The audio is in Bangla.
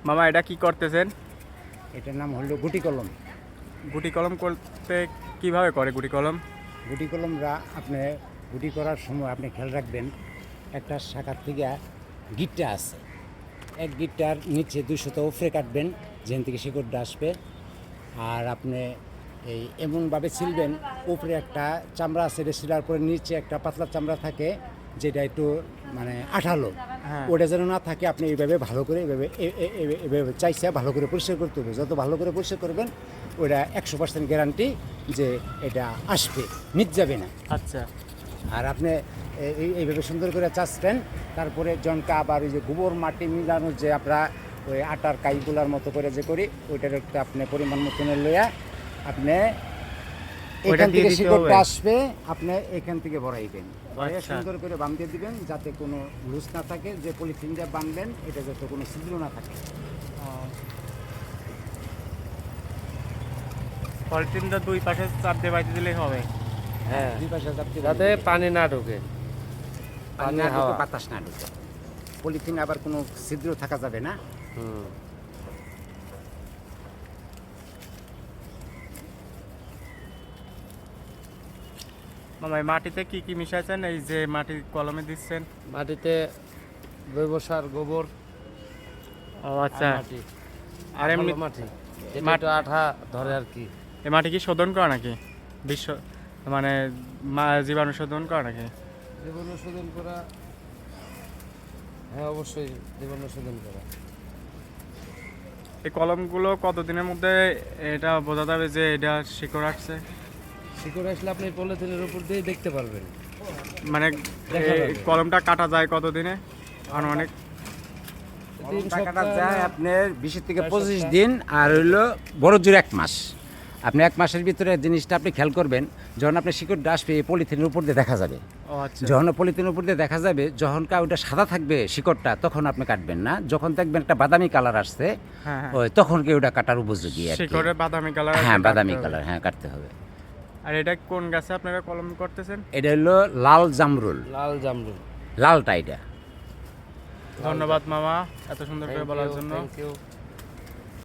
মামা এটা কি করতেছেন? এটার নাম হলো গুটি কলম। গুটি কলম করতে কিভাবে করে গুটি কলম? গুটি কলমরা আপনি গুটি করার সময় আপনি খেয়াল রাখবেন, একটা শাখার থেকে গিটটা আছে, এক গিটটার নিচে 200 উপরে কাটবেন, যেখান থেকে শিকড়টা আসবে। আর আপনি এই এমনভাবে ছিলবেন, উপরে একটা চামড়া আছে, এটা ছিলার পরে নিচে একটা পাতলা চামড়া থাকে, যেটা একটু মানে আঠালো, হ্যাঁ। ওটা যেন না থাকে। আপনি এইভাবে ভালো করে এভাবে চাইছে ভালো করে পরিষ্কার করতে হবে। যত ভালো করে পরিষ্কার করবেন, ওটা 100% গ্যারান্টি যে এটা আসবে, মিট যাবে না। আচ্ছা। আর আপনি এইভাবে সুন্দর করে চাষবেন। তারপরে জনকা আবার ওই যে গোবর মাটি মিলানোর যে আমরা ওই আটার কাইগুলার মতো করে যে করি, ওইটার একটা আপনি পরিমাণ মতনে লইয়া আপনি এখান থেকে শিকড়টা আসবে, আপনি এখান থেকে ভরাইবেন, ভরাইয়া সুন্দর করে বাঁধতে দিবেন, যাতে কোনো লুজ না থাকে। যে পলিথিনটা বাঁধবেন এটা যাতে কোনো ছিদ্র না থাকে। পলিথিনটা দুই পাশে চাপ দিয়ে বাইতে দিলেই হবে। হ্যাঁ, দুই পাশে চাপতে যাতে পানি না ঢোকে, পানি না ঢুকে, হাওয়া। বাতাস না ঢুকে। পলিথিন আবার কোনো ছিদ্র থাকা যাবে না। হুম। মামা এই মাটিতে কি কি মিশাইছেন, এই যে মাটি কলমে দিচ্ছেন? মাটিতে জৈব সার, গোবর, ও আচ্ছা। মাটি আর এমনি মাটি মাটি- একটু আঠা ধরে আর কি। এই মাটি কি শোধন করা নাকি? বিশ্ব মানে জীবাণু শোধন করা নাকি? জীবাণু শোধন করা, হ্যাঁ অবশ্যই জীবাণু শোধন করা। এই কলমগুলো কতদিনের মধ্যে এটা বোঝা যাবে যে এটা শিকড় আসছে? শিকড় আসলে আপনি পলিথিনের উপর দিয়ে দেখতে পারবেন। মানে দেখা এই যাবে। কলমটা কাটা যায় কতদিনে আনুমানিক? কাটা যায় আপনার 20 থেকে 25 দিন, আর হইলো বড় জোর 1 মাস। আপনি 1 মাসের ভিতরে জিনিসটা আপনি খেয়াল করবেন, যখন আপনি শিকড়টা আসবে এই পলিথিনের উপর দিয়ে দেখা যাবে। ও আচ্ছা। যখন পলিথিনের উপর দিয়ে দেখা যাবে, যখন ওটা সাদা থাকবে শিকড়টা, তখন আপনি কাটবেন না। যখন দেখবেন একটা বাদামি কালার আসছে, হ্যাঁ হ্যাঁ। ওই তখন কি ওটা কাটার উপযোগী আর কি। শিকড়ে বাদামি কালার। হ্যাঁ, বাদামি কালার, হ্যাঁ কাটতে হবে। আর এটা কোন গাছে আপনারা কলম করতেছেন? এটা হলো লাল জামরুল, লাল জামরুল। লালটা এটা। ধন্যবাদ মামা এত সুন্দর করে বলার জন্য। Thank you.